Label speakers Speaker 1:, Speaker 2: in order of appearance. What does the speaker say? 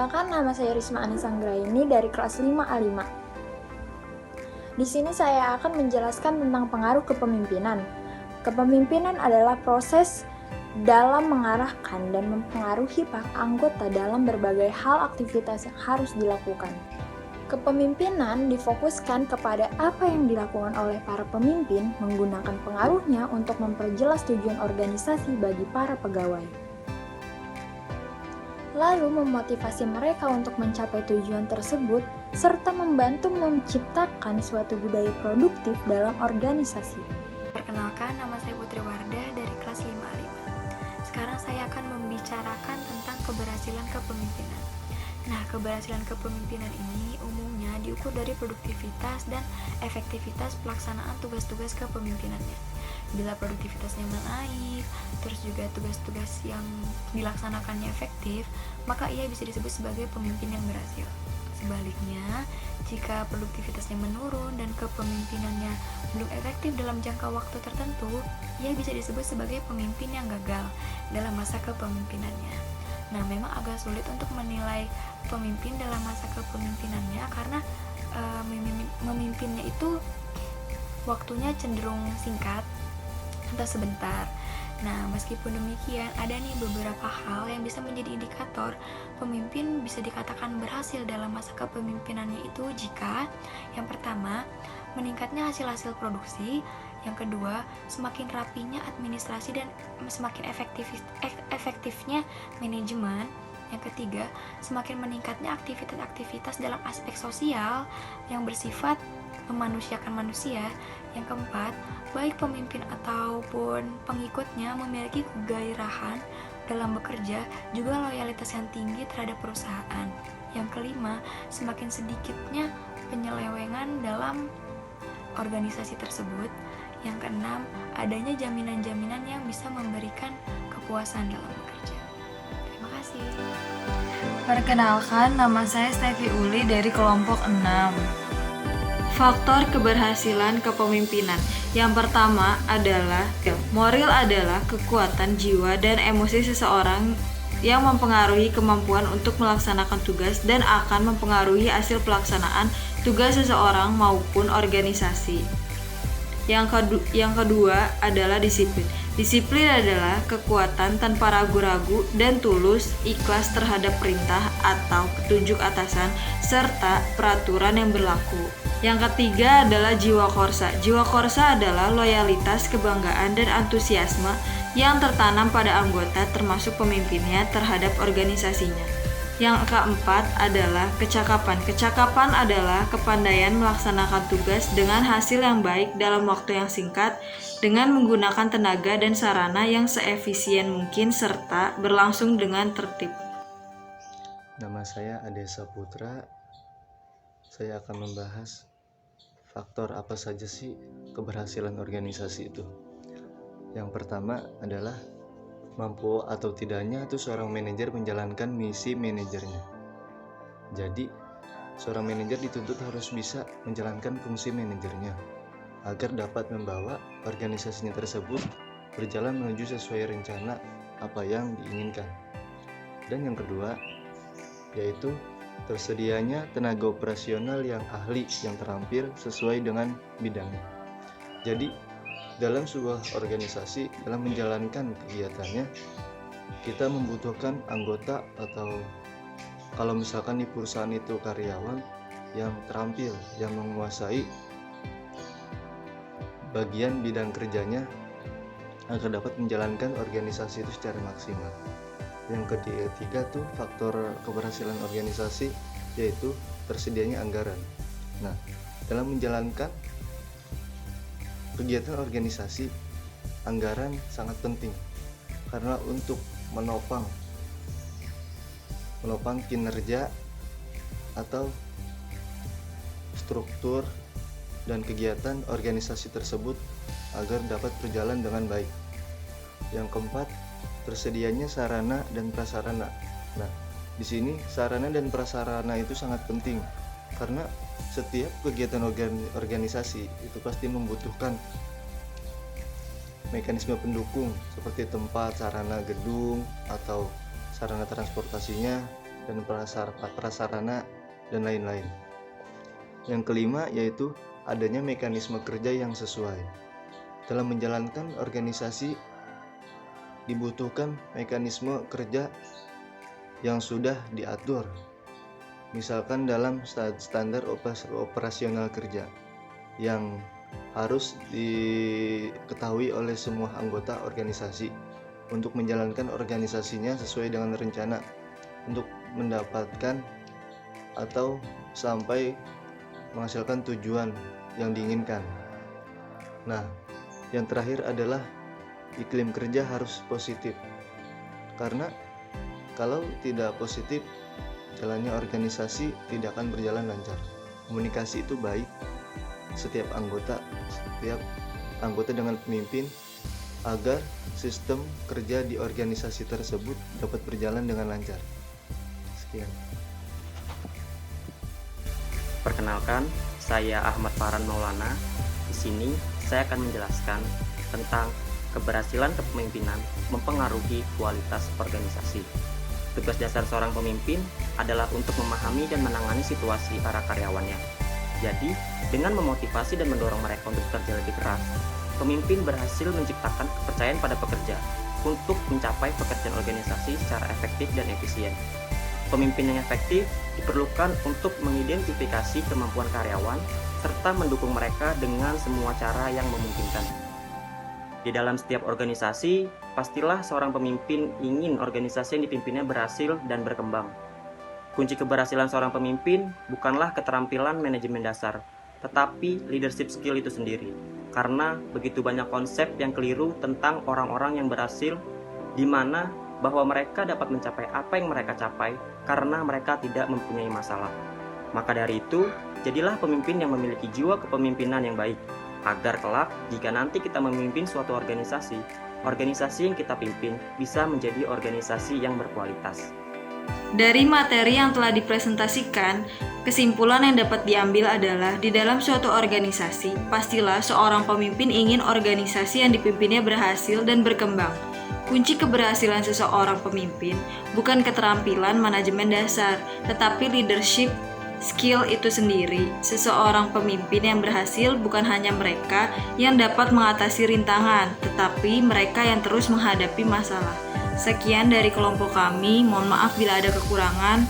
Speaker 1: Perkenalkan, nama saya Risma Anissa Anggraini dari kelas 5A5. Di sini saya akan menjelaskan tentang pengaruh kepemimpinan. Kepemimpinan adalah proses dalam mengarahkan dan mempengaruhi para anggota dalam berbagai hal aktivitas yang harus dilakukan. Kepemimpinan difokuskan kepada apa yang dilakukan oleh para pemimpin menggunakan pengaruhnya untuk memperjelas tujuan organisasi bagi para pegawai, lalu memotivasi mereka untuk mencapai tujuan tersebut, serta membantu menciptakan suatu budaya produktif dalam organisasi.
Speaker 2: Perkenalkan, nama saya Putri Wardah dari kelas 5A5. Sekarang saya akan membicarakan tentang keberhasilan kepemimpinan. Nah, keberhasilan kepemimpinan ini umumnya diukur dari produktivitas dan efektivitas pelaksanaan tugas-tugas kepemimpinannya. Bila produktivitasnya naik, terus juga tugas-tugas yang dilaksanakannya efektif, maka ia bisa disebut sebagai pemimpin yang berhasil. Sebaliknya, jika produktivitasnya menurun dan kepemimpinannya belum efektif dalam jangka waktu tertentu, ia bisa disebut sebagai pemimpin yang gagal dalam masa kepemimpinannya. Nah, memang agak sulit untuk menilai pemimpin dalam masa kepemimpinannya karena memimpinnya itu waktunya cenderung singkat atau sebentar. Nah, meskipun demikian, ada nih beberapa hal yang bisa menjadi indikator pemimpin bisa dikatakan berhasil dalam masa kepemimpinannya itu jika yang pertama, meningkatnya hasil-hasil produksi, yang kedua, semakin rapinya administrasi dan semakin efektifnya manajemen, yang ketiga, semakin meningkatnya aktivitas-aktivitas dalam aspek sosial yang bersifat memanusiakan manusia. Yang keempat, baik pemimpin ataupun pengikutnya memiliki kegairahan dalam bekerja, juga loyalitas yang tinggi terhadap perusahaan. Yang kelima, semakin sedikitnya penyelewengan dalam organisasi tersebut. Yang keenam, adanya jaminan-jaminan yang bisa memberikan kepuasan dalam bekerja. Terima kasih.
Speaker 3: Perkenalkan, nama saya Stevi Uli dari kelompok 6. Faktor keberhasilan kepemimpinan. Yang pertama adalah moral adalah kekuatan jiwa dan emosi seseorang yang mempengaruhi kemampuan untuk melaksanakan tugas dan akan mempengaruhi hasil pelaksanaan tugas seseorang maupun organisasi. Yang kedua adalah disiplin. Disiplin adalah kekuatan tanpa ragu-ragu dan tulus ikhlas terhadap perintah atau petunjuk atasan serta peraturan yang berlaku. Yang ketiga adalah jiwa korsa. Jiwa korsa adalah loyalitas, kebanggaan, dan antusiasme yang tertanam pada anggota termasuk pemimpinnya terhadap organisasinya. Yang keempat adalah kecakapan. Kecakapan adalah kepandaian melaksanakan tugas dengan hasil yang baik dalam waktu yang singkat dengan menggunakan tenaga dan sarana yang seefisien mungkin serta berlangsung dengan tertib.
Speaker 4: Nama saya Ade Saputra. Saya akan membahas faktor apa saja sih keberhasilan organisasi itu. Yang pertama adalah mampu atau tidaknya itu seorang manajer menjalankan misi manajernya. Jadi, seorang manajer dituntut harus bisa menjalankan fungsi manajernya agar dapat membawa organisasinya tersebut berjalan menuju sesuai rencana apa yang diinginkan. Dan yang kedua, yaitu tersedianya tenaga operasional yang ahli, yang terampil sesuai dengan bidangnya. Jadi, dalam sebuah organisasi, dalam menjalankan kegiatannya, kita membutuhkan anggota atau kalau misalkan di perusahaan itu karyawan yang terampil, yang menguasai bagian bidang kerjanya agar dapat menjalankan organisasi itu secara maksimal. Yang ketiga tuh faktor keberhasilan organisasi yaitu tersedianya anggaran. Nah, dalam menjalankan kegiatan organisasi, anggaran sangat penting karena untuk menopang kinerja atau struktur dan kegiatan organisasi tersebut agar dapat berjalan dengan baik. Yang keempat, tersedianya sarana dan prasarana. Nah, di sini sarana dan prasarana itu sangat penting karena setiap kegiatan organisasi itu pasti membutuhkan mekanisme pendukung seperti tempat, sarana gedung, atau sarana transportasinya, dan prasarana, dan lain-lain. Yang kelima yaitu adanya mekanisme kerja yang sesuai. Dalam menjalankan organisasi dibutuhkan mekanisme kerja yang sudah diatur, misalkan dalam standar operasional kerja yang harus diketahui oleh semua anggota organisasi untuk menjalankan organisasinya sesuai dengan rencana untuk mendapatkan atau sampai menghasilkan tujuan yang diinginkan. Nah, yang terakhir adalah iklim kerja harus positif, karena kalau tidak positif, jalannya organisasi tidak akan berjalan lancar. Komunikasi itu baik, setiap anggota dengan pemimpin, agar sistem kerja di organisasi tersebut dapat berjalan dengan lancar. Sekian.
Speaker 5: Perkenalkan, saya Ahmad Farhan Maulana. Di sini saya akan menjelaskan tentang keberhasilan kepemimpinan mempengaruhi kualitas organisasi. Tugas dasar seorang pemimpin adalah untuk memahami dan menangani situasi para karyawannya. Jadi, dengan memotivasi dan mendorong mereka untuk bekerja lebih keras, pemimpin berhasil menciptakan kepercayaan pada pekerja untuk mencapai pekerjaan organisasi secara efektif dan efisien. Pemimpin yang efektif diperlukan untuk mengidentifikasi kemampuan karyawan serta mendukung mereka dengan semua cara yang memungkinkan. Di dalam setiap organisasi, pastilah seorang pemimpin ingin organisasi yang dipimpinnya berhasil dan berkembang. Kunci keberhasilan seorang pemimpin bukanlah keterampilan manajemen dasar, tetapi leadership skill itu sendiri. Karena begitu banyak konsep yang keliru tentang orang-orang yang berhasil, di mana bahwa mereka dapat mencapai apa yang mereka capai karena mereka tidak mempunyai masalah. Maka dari itu, jadilah pemimpin yang memiliki jiwa kepemimpinan yang baik, agar kelak jika nanti kita memimpin suatu organisasi yang kita pimpin bisa menjadi organisasi yang berkualitas.
Speaker 3: Dari materi yang telah dipresentasikan, kesimpulan yang dapat diambil adalah di dalam suatu organisasi, pastilah seorang pemimpin ingin organisasi yang dipimpinnya berhasil dan berkembang. Kunci keberhasilan seseorang pemimpin bukan keterampilan manajemen dasar, tetapi leadership skill itu sendiri. Seseorang pemimpin yang berhasil bukan hanya mereka yang dapat mengatasi rintangan, tetapi mereka yang terus menghadapi masalah. Sekian dari kelompok kami, mohon maaf bila ada kekurangan.